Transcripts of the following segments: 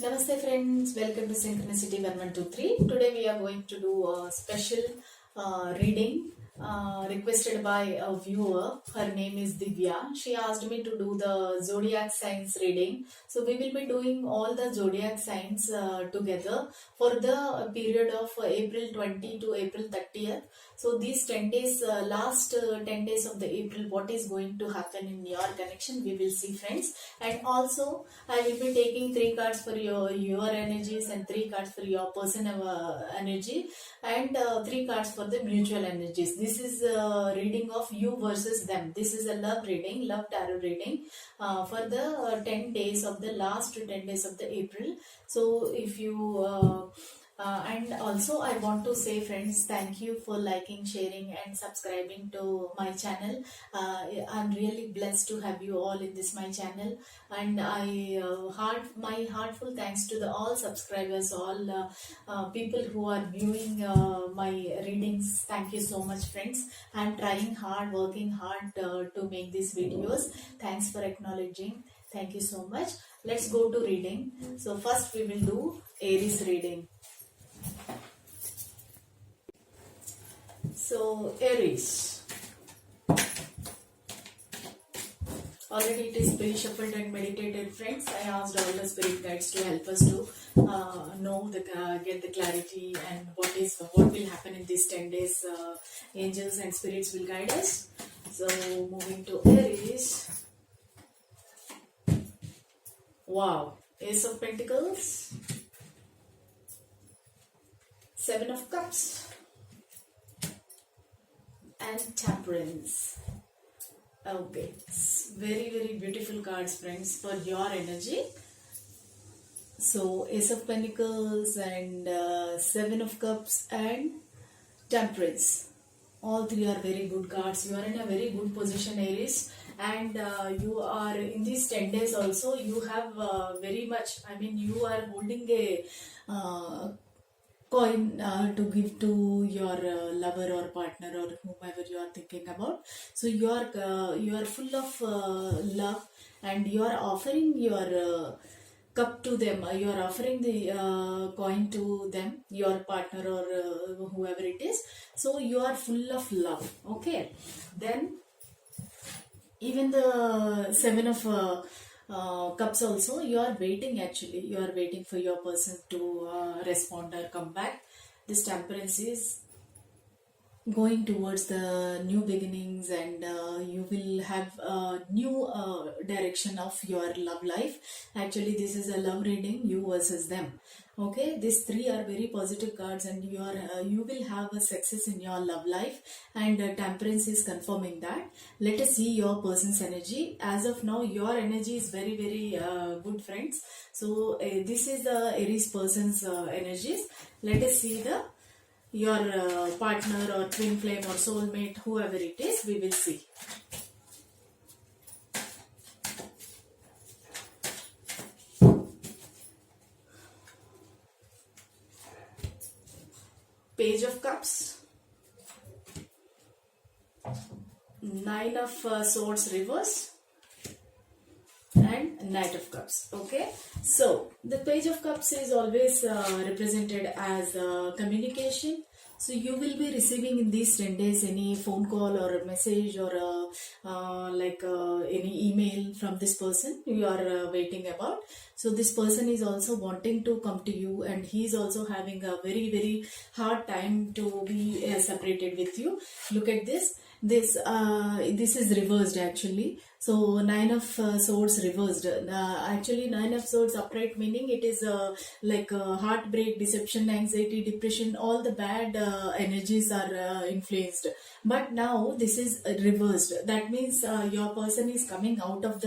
Namaste friends, welcome to Synchronicity 1123. Today we are going to do a special reading requested by a viewer. Her name is Divya. She asked me to do the zodiac signs reading. So we will be doing all the zodiac signs together for the period of April 20 to April 30th. So these 10 days, last 10 days of the April, what is going to happen in your connection, we will see friends. And also I will be taking 3 cards for your energies and 3 cards for your personal energy and 3 cards for the mutual energies. This is a reading of you versus them. This is a love reading, love tarot reading for the 10 days of the last 10 days of the April. So if you and also I want to say friends, thank you for liking, sharing and subscribing to my channel. I'm really blessed to have you all in this my channel, and my heartful thanks to the all subscribers, all people who are viewing my readings. Thank you so much friends. I'm trying hard, working hard to make these videos. Thanks for acknowledging. Thank you so much. Let's go to reading. So first we will do Aries reading. So Aries, already it is pre-shuffled and meditated friends. I asked all the spirit guides to help us to get the clarity and what will happen in these 10 days. Angels and spirits will guide us. So moving to Aries. Wow, Ace of Pentacles, 7 of Cups and Temperance. Okay, very beautiful cards friends for your energy. So Ace of Pentacles and 7 of Cups and Temperance, all three are very good cards. You are in a very good position Aries, and you are in these 10 days also you have very much, you are holding a coin to give to your lover or partner or whomever you are thinking about. So you are full of love, and you are offering your cup to them. You are offering the coin to them, your partner or whoever it is. So you are full of love. Okay, then even the 7 of Cups also, you are waiting. Actually you are waiting for your person to respond or come back. This Temperance is going towards the new beginnings, and you will have a new direction of your love life. Actually this is a love reading, you versus them. Okay, these three are very positive cards, and you will have a success in your love life, and Temperance is confirming that. Let us see your person's energy. As of now your energy is very good friends. So this is the Aries person's energies. Let us see your partner or twin flame or soulmate, whoever it is, we will see. Page of Cups, 9 of Swords reverse and Knight of Cups. Okay, so the Page of Cups is always represented as communication. So you will be receiving in these 10 days any phone call or a message or any email from this person you are waiting about. So this person is also wanting to come to you, and he is also having a very hard time to be separated with you. Look at this. This is reversed actually. So 9 of Swords reversed. Actually 9 of Swords upright, meaning it is like heartbreak, deception, anxiety, depression, all the bad energies are influenced. But now this is reversed. That means your person is coming out of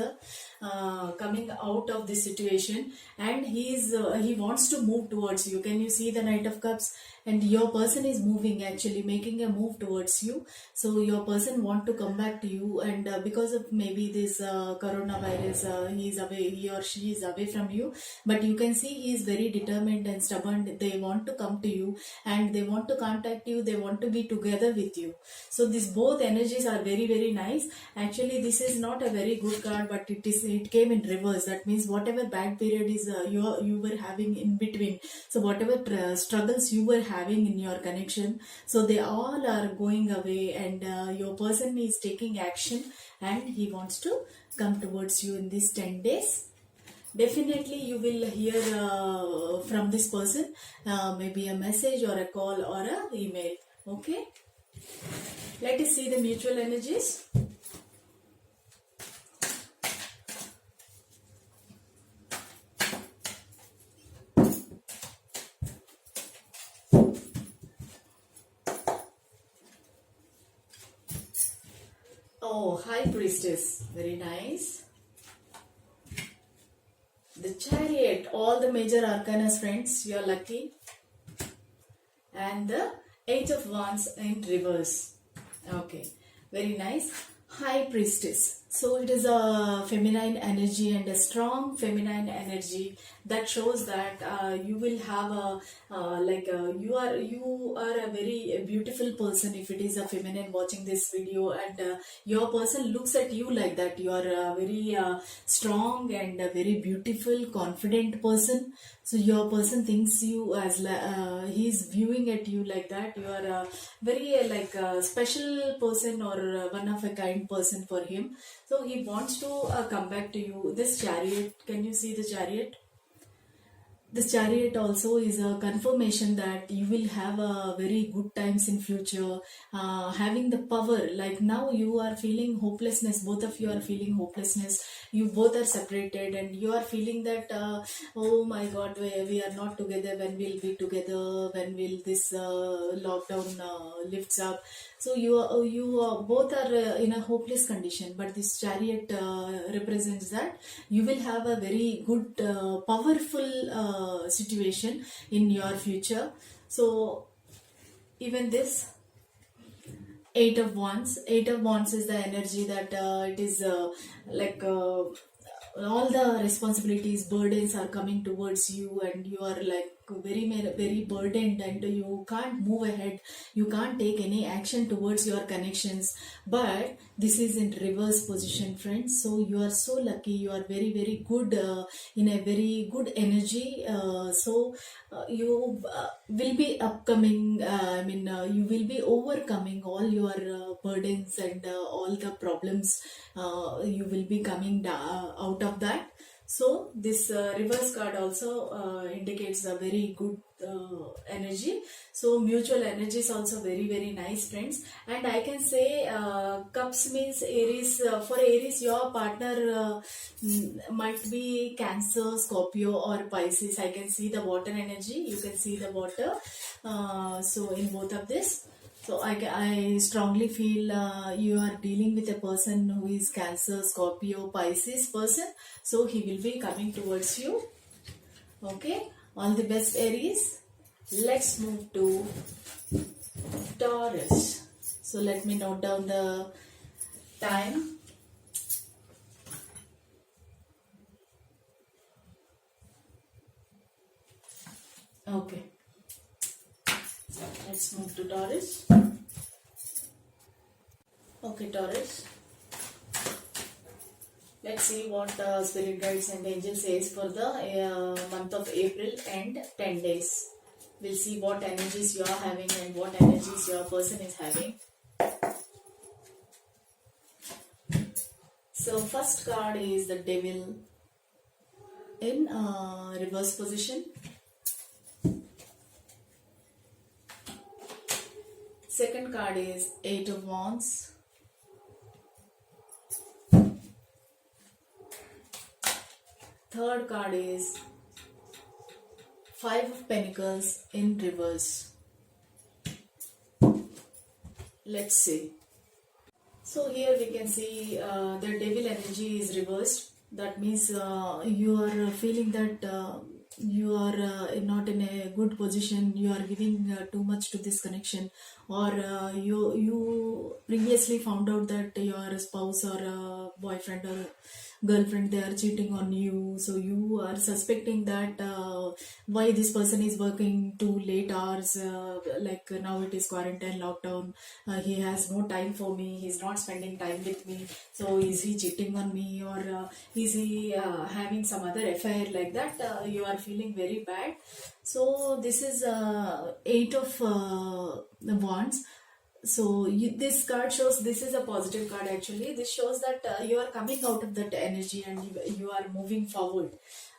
the situation, and he wants to move towards you. Can you see the Knight of Cups? And your person is moving, actually making a move towards you. So your person want to come back to you, and because of maybe this coronavirus, he or she is away from you, but you can see he is very determined and stubborn. They want to come to you, and they want to contact you. They want to be together with you. So these both energies are very nice. Actually this is not a very good card, but it is it came in reverse. That means whatever bad period is you were having in between, so whatever struggles you were having in your connection, so they all are going away, and your person is taking action, and he wants to come towards you in these 10 days. Definitely you will hear from this person, maybe a message or a call or a email. Okay, let us see the mutual energies. Oh, High Priestess, very nice. The Chariot, all the major arcana, friends, you are lucky. And the Eight of Wands in reverse. Okay, very nice. High Priestess. So it is a feminine energy and a strong feminine energy that shows that you will have a you are a very beautiful person if it is a feminine watching this video, and your person looks at you like that. You are a very strong and a very beautiful, confident person. So your person thinks you as he is viewing at you like that. You are a very special person, or one of a kind person for him. So he wants to come back to you. This Chariot, can you see the Chariot? This Chariot also is a confirmation that you will have a very good times in future, having the power. Like now you are feeling hopelessness, both of you are feeling hopelessness, you both are separated, and you are feeling that oh my god, we are not together. When we'll be together? When will this lockdown lifts up? So you both are in a hopeless condition, but this Chariot represents that you will have a very good powerful situation in your future. So even this Eight of Wands is the energy that it is all the responsibilities, burdens are coming towards you, and you are like very burdened, and you can't move ahead, you can't take any action towards your connections. But this is in reverse position, friends. So you are so lucky, you are very good, in a very good energy. You will be upcoming, you will be overcoming all your burdens and all the problems. You will be coming out of that. So this reverse card also indicates a very good energy. So mutual energy is also very nice, friends. And I can say cups means Aries. For Aries, your partner might be Cancer, Scorpio or Pisces. I can see the water energy, you can see the water. So in both of this, so I strongly feel you are dealing with a person who is Cancer, Scorpio, Pisces person. So he will be coming towards you. Okay, all the best, Aries. Let's move to Taurus. So let me note down the time. Okay. Let's move to Taurus. Okay, Taurus. Let's see what Spirit Guides and Angel says for the month of April and 10 days. We'll see what energies you are having and what energies your person is having. So first card is the Devil in reverse position. Second card is Eight of Wands. Third card is Five of Pentacles in reverse. Let's see. So here we can see the Devil energy is reversed. That means you are feeling that you are not in a good position, you are giving too much to this connection, or you previously found out that your spouse or boyfriend or girlfriend, they are cheating on you, so you are suspecting that why this person is working too late hours, like now it is quarantine lockdown, he has no time for me, he's not spending time with me, so is he cheating on me, or is he having some other affair, like that you are feeling very bad. So this is eight of wands. So this card shows, this is a positive card actually. This shows that you are coming out of that energy and you are moving forward.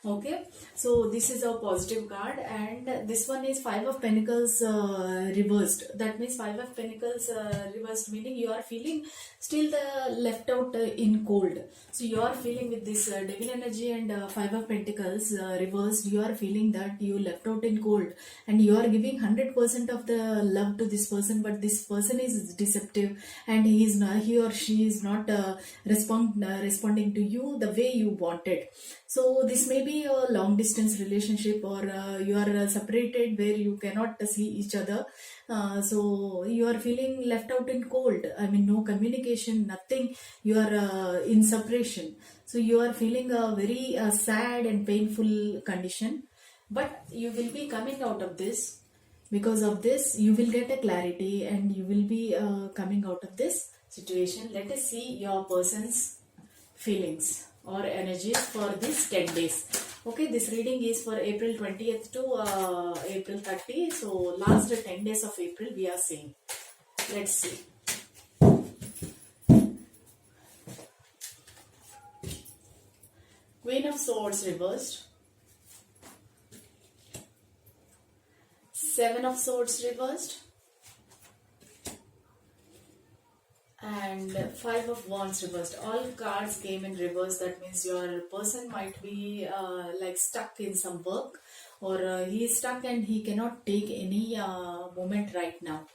Okay, so this is a positive card, and this one is Five of Pentacles reversed. That means Five of Pentacles reversed, meaning you are feeling still the left out in cold. So you are feeling with this devil energy and Five of Pentacles reversed, you are feeling that you left out in cold, and you are giving 100% of the love to this person, but this person is deceptive, and he is not, he or she is not responding to you the way you wanted. So this may be a long distance relationship, or you are separated where you cannot see each other. So you are feeling left out in cold. I mean, no communication, nothing. You are in separation. So you are feeling a very sad and painful condition. But you will be coming out of this. Because of this, you will get a clarity and you will be coming out of this situation. Let us see your person's feelings or energies for this 10 days. Okay, this reading is for April 20th to April 30. So last 10 days of April we are seeing. Let's see. Queen of Swords reversed. Seven of Swords reversed. And Five of Wands reversed. All cards came in reverse. That means your person might be like stuck in some work, or he is stuck and he cannot take any moment right now.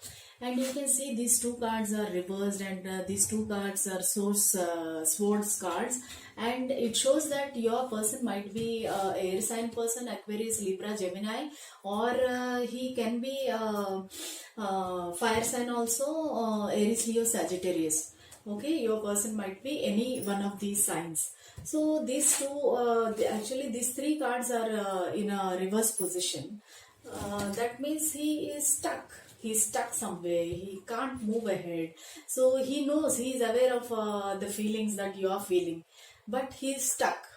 And you can see these two cards are reversed, and these two cards are swords cards, and it shows that your person might be air sign person, Aquarius, Libra, Gemini, or he can be fire sign also, Aries, Leo, Sagittarius. Okay, your person might be any one of these signs. So these two, actually these three cards are in a reverse position. That means he is stuck. He's stuck somewhere. He can't move ahead. So he knows, he is aware of the feelings that you are feeling, but he is stuck.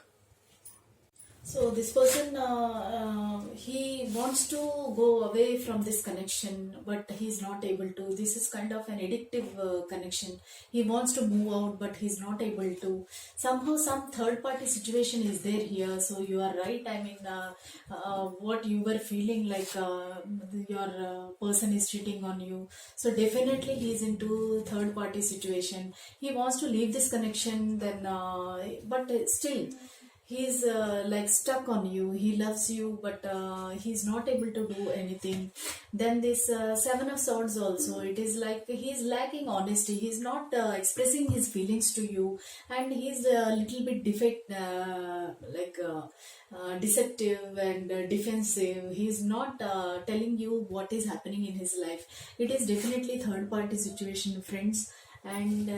So this person, he wants to go away from this connection, but he's not able to. This is kind of an addictive connection. He wants to move out, but he's not able to. Somehow some third party situation is there here. So you are right. I mean, what you were feeling like your person is cheating on you. So definitely he is into third party situation. He wants to leave this connection, then but still he's like stuck on you. He loves you, but he's not able to do anything. Then this Seven of Swords also, it is like he's lacking honesty. He's not expressing his feelings to you, and he's a little bit deceptive and defensive. He's not telling you what is happening in his life. It is definitely third party situation, friends. And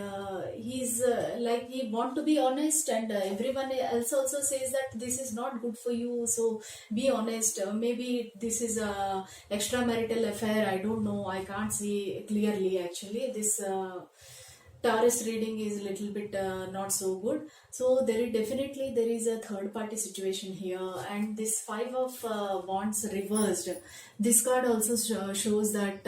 he's like he want to be honest, and everyone else also says that this is not good for you, so be honest. Maybe this is a extramarital affair, I don't know, I can't see clearly. Actually this Taurus reading is a little bit not so good. So there is a third party situation here. And this Five of Wands reversed, this card also shows that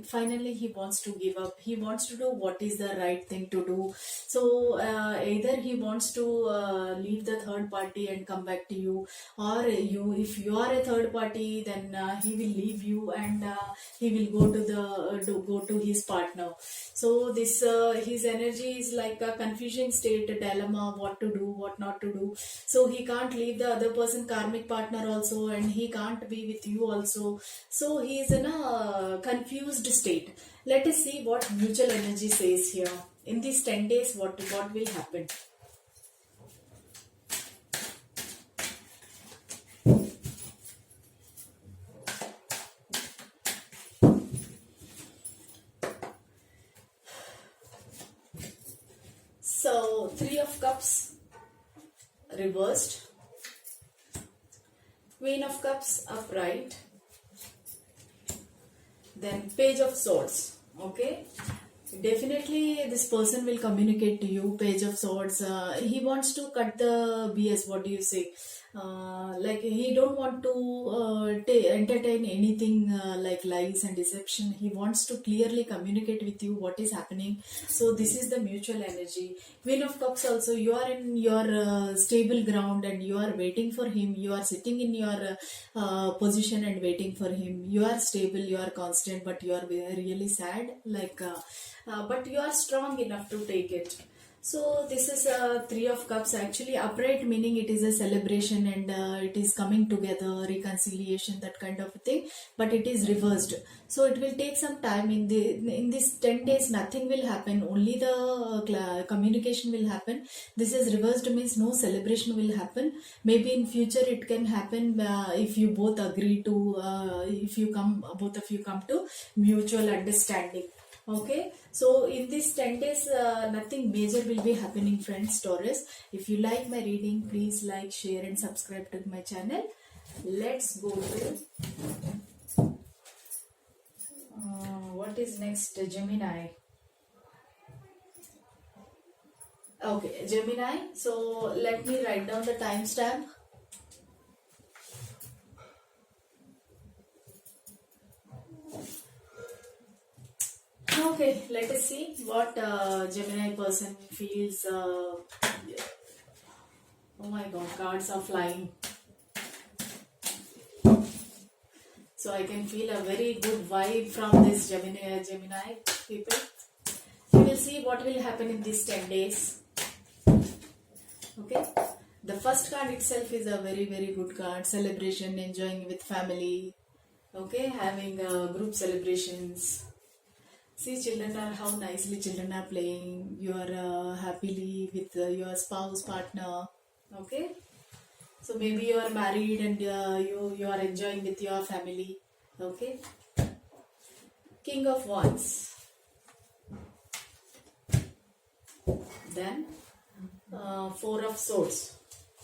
finally he wants to give up. He wants to do what is the right thing to do. So either he wants to leave the third party and come back to you, or if you are a third party, then he will leave you, and he will go to his partner. So this his energy is like a confusing state, a dilemma, what to do, what not to do. So he can't leave the other person, karmic partner also, and he can't be with you also. So he is in a confused state. Let us see what mutual energy says here. In these 10 days, what will happen? So, Three of Cups, reversed, Queen of Cups upright, then Page of Swords. Okay, definitely this person will communicate to you. Page of Swords, he wants to cut the BS. What do you say? Like he don't want to entertain anything like lies and deception. He wants to clearly communicate with you what is happening. So this is the mutual energy. Queen of Cups also, you are in your stable ground and you are waiting for him. You are sitting in your position and waiting for him. You are stable, you are constant, but you are really sad, like but you are strong enough to take it. So this is Three of Cups. Actually upright meaning it is a celebration and it is coming together, reconciliation, that kind of a thing, but it is reversed. So it will take some time. In this 10 days nothing will happen, only the communication will happen. This is reversed means no celebration will happen. Maybe in future it can happen if you both agree to if you come, both of you come to mutual understanding. Okay, so in this 10 days nothing major will be happening, friends, Taurus. If you like my reading, please like, share and subscribe to my channel. Let's go to what is next? Gemini. Okay, Gemini. So let me write down the timestamp. Okay, let us see what Gemini person feels. Oh my god, cards are flying. So I can feel a very good vibe from this Gemini people. You will see what will happen in these 10 days. Okay, the first card itself is a very good card. Celebration, enjoying with family. Okay, having group celebrations. See, children are, how nicely children are playing. You are happily with your spouse, partner. Okay, so maybe you are married and you are enjoying with your family. Okay, King of Wands. Then Four of Swords.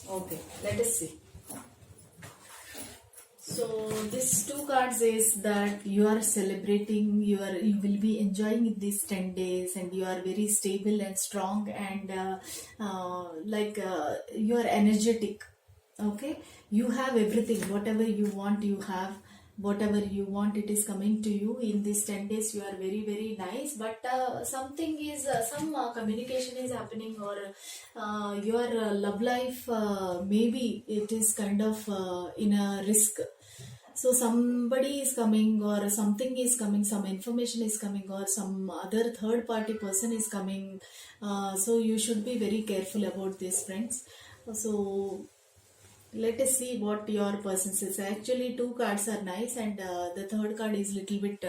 Okay, let us see. So this two cards is that you are celebrating, you will be enjoying these 10 days and you are very stable and strong and you are energetic. Okay, you have everything, whatever you want you have, whatever you want it is coming to you. In these 10 days you are very nice, but something is some communication is happening, or your love life maybe it is kind of in a risk. So somebody is coming or something is coming, some information is coming or some other third party person is coming. So you should be very careful about this, friends. So let us see what your person says. Actually two cards are nice and the third card is little bit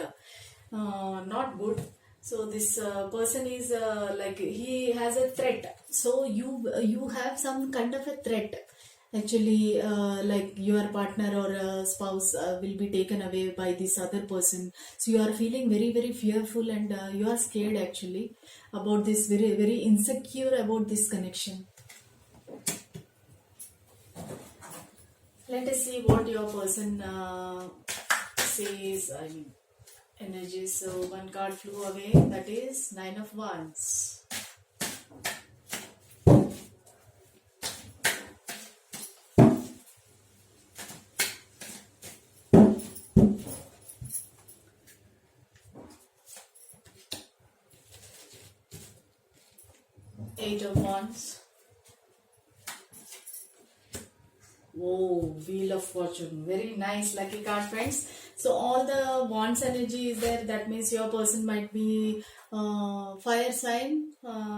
not good. So this person is like he has a threat. So you have some kind of a threat. Actually like your partner or spouse will be taken away by this other person. So you are feeling very fearful and you are scared actually about this, very insecure about this connection. Let us see what your person says. I mean energy. So one card flew away, that is Nine of Wands. Eight of Wands. Oh, Wheel of Fortune. Very nice, lucky card, friends. So all the Wands energy is there. That means your person might be fire sign,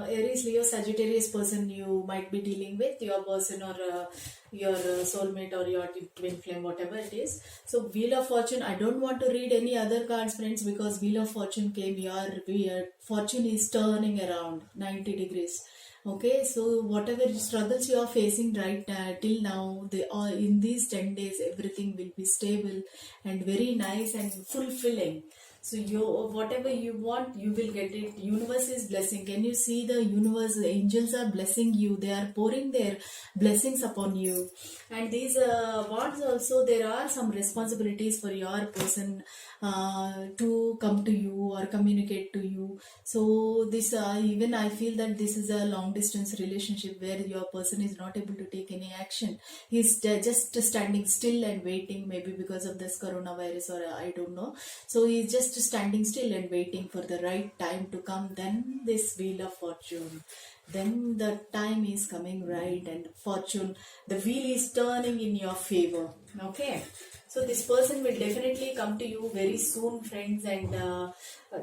Aries, Leo, Sagittarius person you might be dealing with. Your person or your soulmate or your twin flame, whatever it is. So Wheel of Fortune. I don't want to read any other cards, friends, because Wheel of Fortune came. Your fortune is turning around 90 degrees. Okay, so whatever struggles you are facing right till now, they are in these 10 days, everything will be stable and very nice and fulfilling. So whatever you want, you will get it. Universe is blessing. Can you see the universe? The angels are blessing you. They are pouring their blessings upon you. And these wands also, there are some responsibilities for your person to come to you or communicate to you. So this even I feel that this is a long distance relationship where your person is not able to take any action. He's just standing still and waiting, maybe because of this coronavirus, or I don't know. So he's just standing still and waiting for the right time to come. Then this wheel of fortune, then the time is coming right, and fortune, the wheel is turning in your favor. Okay, so this person will definitely come to you very soon, friends. And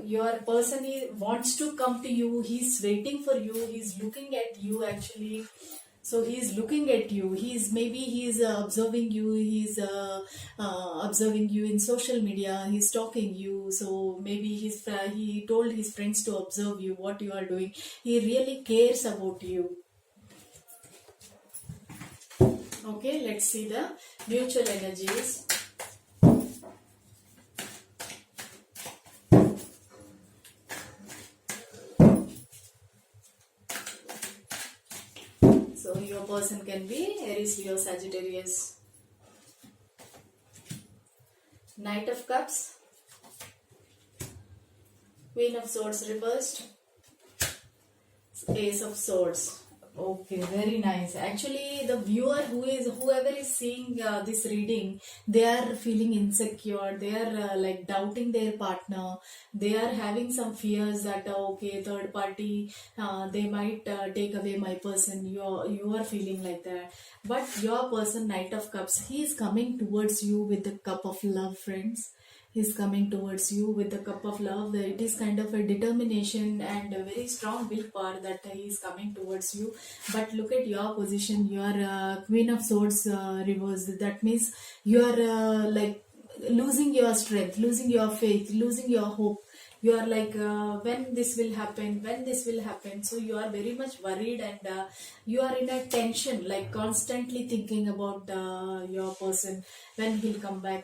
your person wants to come to you. He's waiting for you. He's looking at you actually. So he's looking at you. He's observing you. He's observing you in social media. He's stalking you. So maybe he told his friends to observe you, what you are doing. He really cares about you. Okay, let's see the mutual energies. So your person can be Aries, Leo, Sagittarius. Knight of Cups, Queen of Swords reversed, Ace of Swords. Okay, very nice. Actually, the viewer whoever is seeing this reading, they are feeling insecure. They are like doubting their partner. They are having some fears that okay, third party, they might take away my person. You are feeling like that. But your person, Knight of Cups, he is coming towards you with the cup of love, friends. He's coming towards you with the cup of love. It is kind of a determination and a very strong willpower that he is coming towards you. But look at your position. You are Queen of Swords reversed. That means you are like losing your strength, losing your faith, losing your hope. You are like when this will happen. So you are very much worried, and you are in a tension, like constantly thinking about your person, when he'll come back.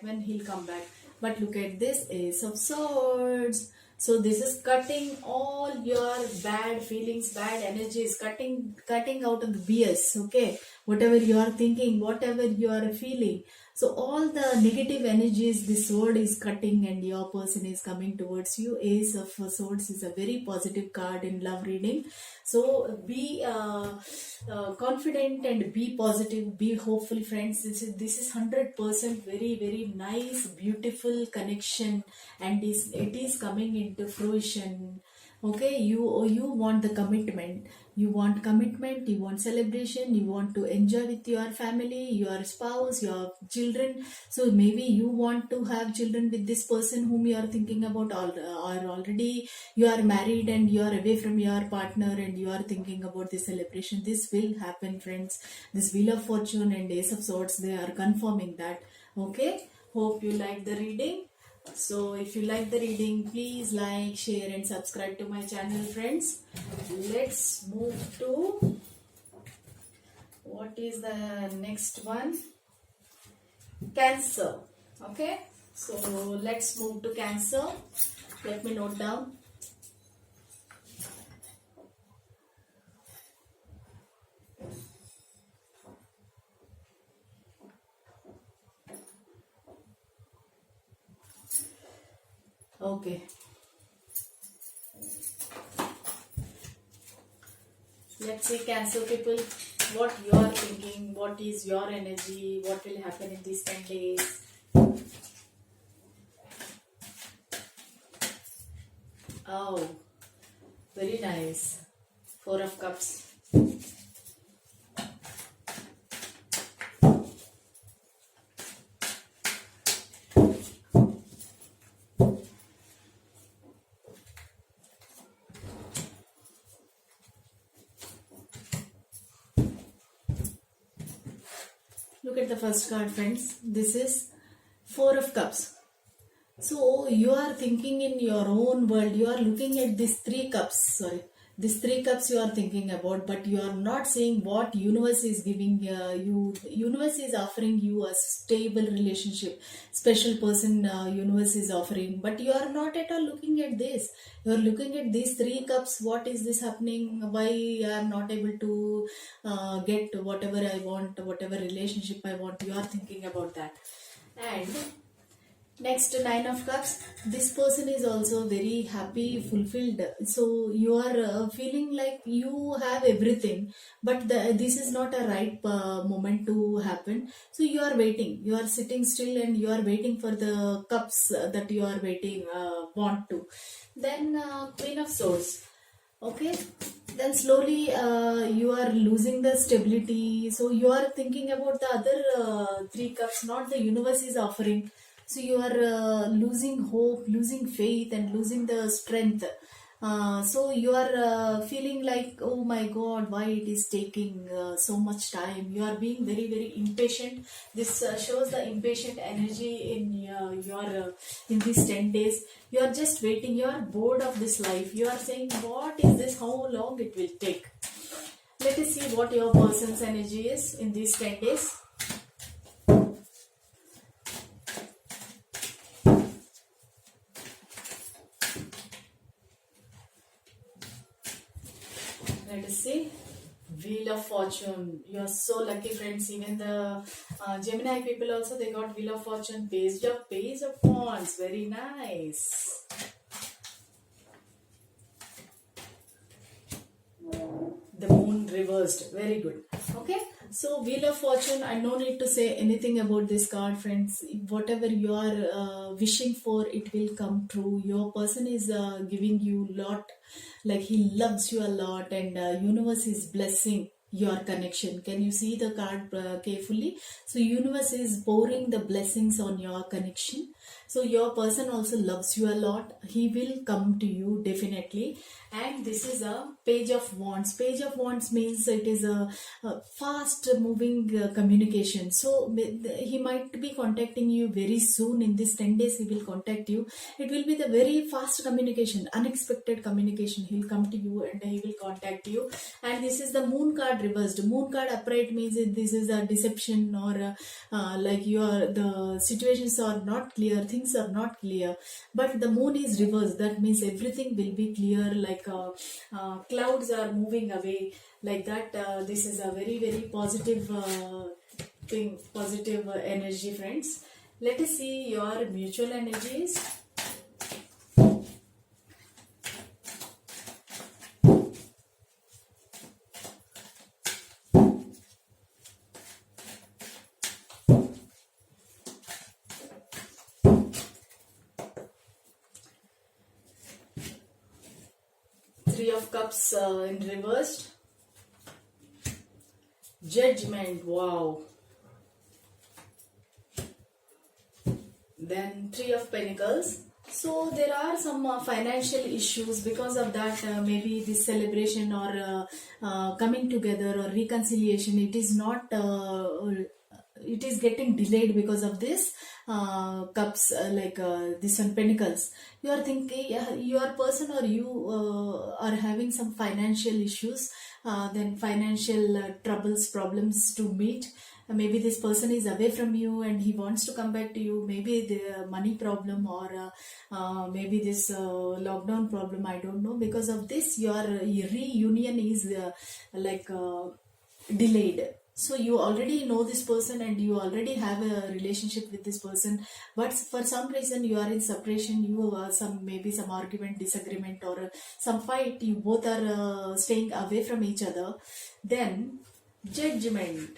But look at this Ace of Swords. So this is cutting all your bad feelings, bad energies, cutting out of the BS. Okay, whatever you are thinking, whatever you are feeling. So all the negative energies, the sword is cutting, and your person is coming towards you. Ace of Swords is a very positive card in love reading. So be confident and be positive, be hopeful, friends. This is 100% very nice, beautiful connection, and it is coming into fruition. Okay, you want the commitment. You want commitment, you want celebration, you want to enjoy with your family, your spouse, your children. So maybe you want to have children with this person whom you are thinking about, or already you are married and you are away from your partner and you are thinking about the celebration. This will happen, friends. This Wheel of Fortune and Ace of Swords, they are confirming that. Okay, hope you like the reading. So if you like the reading, please like, share and subscribe to my channel, friends. Let's move to, what is the next one? Cancer. Okay, so let's move to Cancer. Let me note down. Okay. Let's see, Cancer people, what you are thinking, what is your energy, what will happen in these 10 days. Oh, very nice. Four of Cups. Look at the first card, friends. This is Four of Cups. So you are thinking in your own world. You are looking at these three cups. Sorry. These three cups you are thinking about, but you are not seeing what universe is giving you. Universe is offering you a stable relationship, special person universe is offering, but you are not at all looking at this. You are looking at these three cups. What is this happening? Why I am not able to get whatever I want, whatever relationship I want? You are thinking about that. And next, Nine of Cups. This person is also very happy, fulfilled. So you are feeling like you have everything, but this is not a right moment to happen. So you are waiting. You are sitting still and you are waiting for the cups that you are waiting, want to. Then Queen of Swords. Okay, then slowly you are losing the stability, so you are thinking about the other three cups, not the universe is offering. So you are losing hope, losing faith, and losing the strength. So you are feeling like, oh my god, why it is taking so much time. You are being very very impatient. This shows the impatient energy in in these 10 days. You are just waiting. You are bored of this life. You are saying, what is this? How long it will take? Let us see what your person's energy is in these 10 days. Let us see. Wheel of Fortune. You are so lucky, friends. Even the Gemini people also, they got Wheel of Fortune. Page of Wands. Very nice. The Moon reversed. Very good. Okay. So Wheel of Fortune, I no need to say anything about this card, friends. Whatever you are wishing for, it will come true. Your person is giving you lot, like he loves you a lot, and universe is blessing your connection. Can you see the card carefully? So universe is pouring the blessings on your connection. So your person also loves you a lot. He will come to you definitely. And this is a Page of Wands. Page of Wands means it is a fast moving communication. So he might be contacting you very soon. In this 10 days he will contact you. It will be the very fast communication, unexpected communication. He will come to you and he will contact you. And this is the Moon card reversed. Moon card upright means this is a deception, or like the situations are not clear, things are not clear. But the Moon is reversed. That means everything will be clear, like clouds are moving away, like that. This is a very very positive thing, positive energy, friends. Let us see your mutual energies. Three of Cups in reversed. Judgment. Wow. Then Three of Pentacles. So there are some financial issues because of that. Maybe this celebration or coming together or reconciliation, it is not it is getting delayed because of this cups, like this one Pentacles. You are thinking your person or you are having some financial issues, then financial troubles, problems to meet. Maybe this person is away from you and he wants to come back to you. Maybe the money problem, or maybe this lockdown problem, I don't know. Because of this your reunion is delayed. So you already know this person and you already have a relationship with this person, but for some reason you are in separation. You maybe some argument, disagreement, or some fight. You both are staying away from each other. Then Judgment.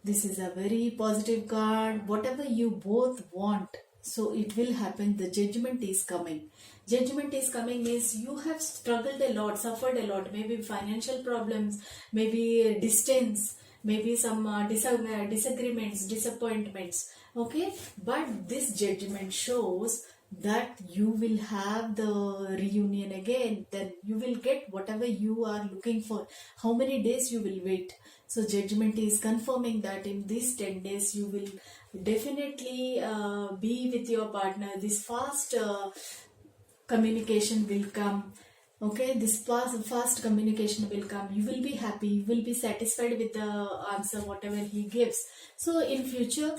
This is a very positive card. Whatever you both want, so it will happen. The Judgment is coming. Judgment is coming means you have struggled a lot, suffered a lot. Maybe financial problems, maybe distance, maybe some disagreements, disappointments. Okay, but this Judgment shows that you will have the reunion again. Then you will get whatever you are looking for. How many days you will wait? So Judgment is confirming that in these 10 days you will definitely be with your partner. This fast communication will come. Okay, this fast communication will come. You will be happy. You will be satisfied with the answer, whatever he gives. So in future,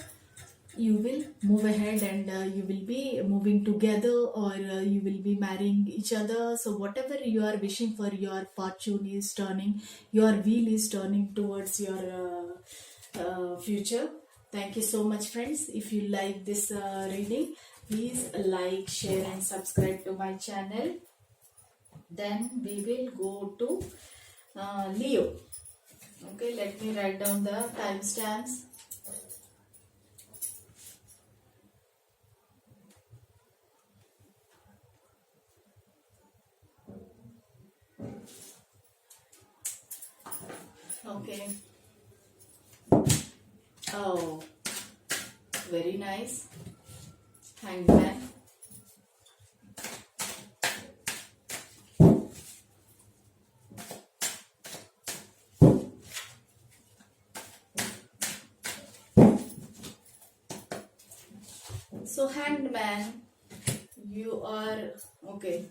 you will move ahead and you will be moving together, or you will be marrying each other. So whatever you are wishing for, your fortune is turning, your wheel is turning towards your future. Thank you so much, friends. If you like this reading, please like, share and subscribe to my channel. Then we will go to Leo. Okay, let me write down the timestamps. Okay. Oh, very nice. Hangman. So Hanged Man, you are okay,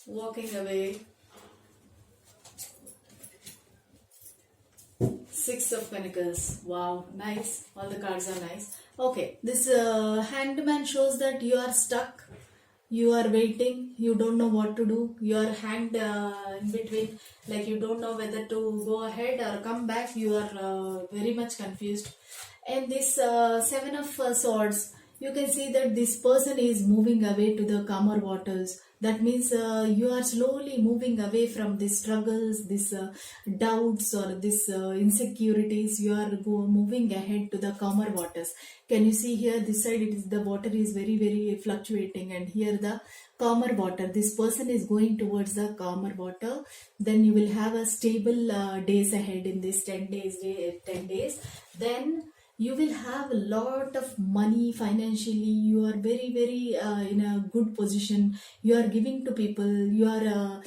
walking away. Six of Pentacles. Wow, nice. All the cards are nice. Okay, this Hanged Man shows that you are stuck. You are waiting. You don't know what to do. You are hanged in between. Like you don't know whether to go ahead or come back. You are very much confused. And this Seven of Swords, you can see that this person is moving away to the calmer waters. That means you are slowly moving away from these struggles, these doubts or these insecurities. You are moving ahead to the calmer waters. Can you see here, this side it is, the water is very fluctuating, and here the calmer water. This person is going towards the calmer water. Then you will have a stable days ahead in this 10 days. 10 days. Then you will have a lot of money financially. You are very in a good position. You are giving to people. You are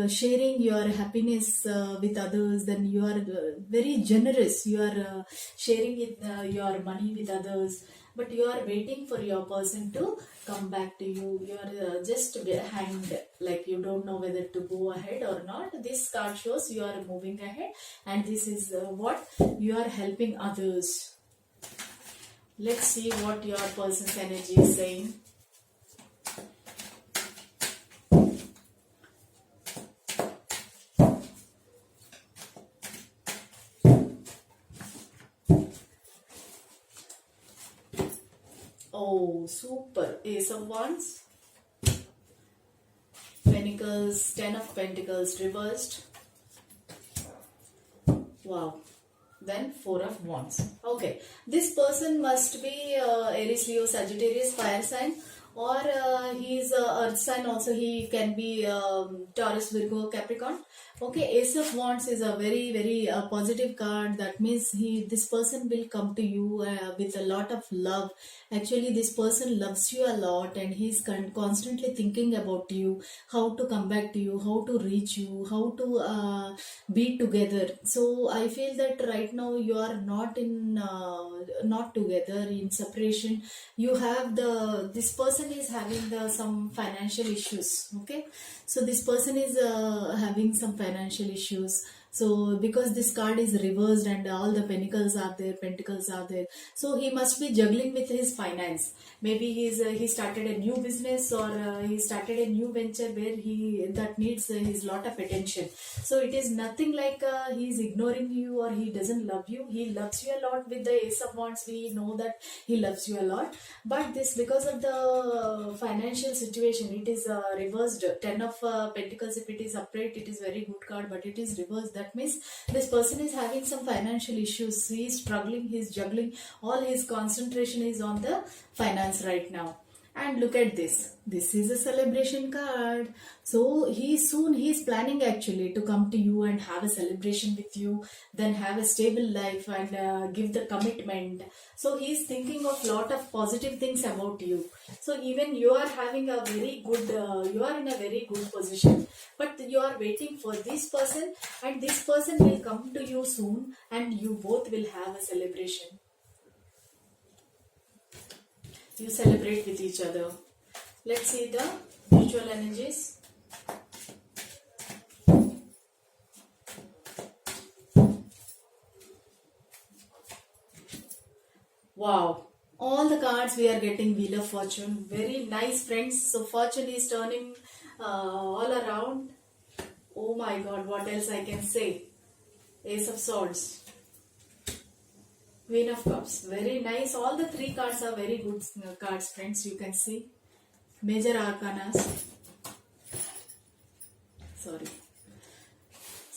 sharing your happiness with others. Then you are very generous. You are sharing your money with others, but you are waiting for your person to come back to you. You are just hanged, like you don't know whether to go ahead or not. This card shows you are moving ahead, and this is what you are helping others. Let's see what your person's energy is saying. Oh, super. Ace of Wands, Pentacles, Ten of Pentacles reversed. Wow. Then Four of Wands. Okay, this person must be Aries, Leo, Sagittarius, fire sign, or he is earth sign also. He can be Taurus, Virgo, Capricorn. Okay, Ace of Wands is a very positive card. That means this person will come to you with a lot of love. Actually, this person loves you a lot, and he's constantly thinking about you, how to come back to you, how to reach you, how to be together. So I feel that right now you are not together, in separation. You have this person is having some financial issues. Okay, so this person is having some financial issues. So because this card is reversed and all the pentacles are there, so he must be juggling with his finance. Maybe he started a new business, or he started a new venture where that needs his lot of attention. So it is nothing like he's ignoring you or he doesn't love you. He loves you a lot. With the Ace of Wands, we know that he loves you a lot. But this, because of the financial situation, it is reversed. Ten of Pentacles, if it is upright, it is very good card, but it is reversed. That means this person is having some financial issues. He is struggling, he is juggling. All his concentration is on the finance right now. And look at this. This is a celebration card. So he is planning actually to come to you and have a celebration with you, then have a stable life and give the commitment. So he is thinking of lot of positive things about you. So even you are having a very good, you are in a very good position. But you are waiting for this person, and this person will come to you soon, and you both will have a celebration. You celebrate with each other. Let's see the mutual energies. Wow. All the cards we are getting Wheel of Fortune. Very nice, friends. So fortune is turning all around. Oh my God, what else I can say? Ace of Swords. Queen of Cups. Very nice. All the three cards are very good cards, friends. You can see. Major Arcanas. Sorry.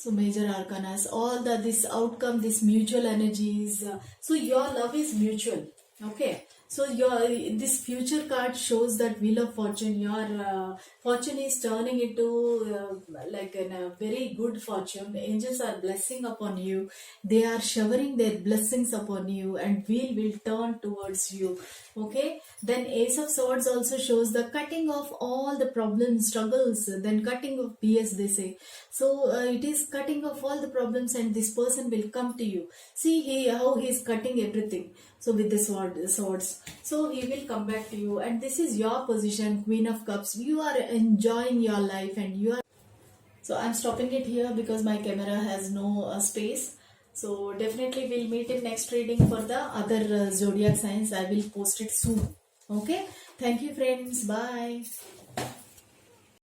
So major arcanas, all the this outcome, this mutual energies. So your love is mutual. Okay. So your this future card shows that Wheel of Fortune. Your fortune is turning into like a very good fortune. Angels are blessing upon you. They are showering their blessings upon you, and wheel will turn towards you. Okay. Then Ace of Swords also shows the cutting of all the problems, struggles. Then cutting of BS, they say. So it is cutting off all the problems, and this person will come to you. See how he is cutting everything. So with the swords, so he will come back to you, and this is your position, Queen of Cups. You are enjoying your life, and you are. So I'm stopping it here because my camera has no space. So definitely we'll meet in next reading for the other zodiac signs. I will post it soon. Okay. Thank you, friends. Bye.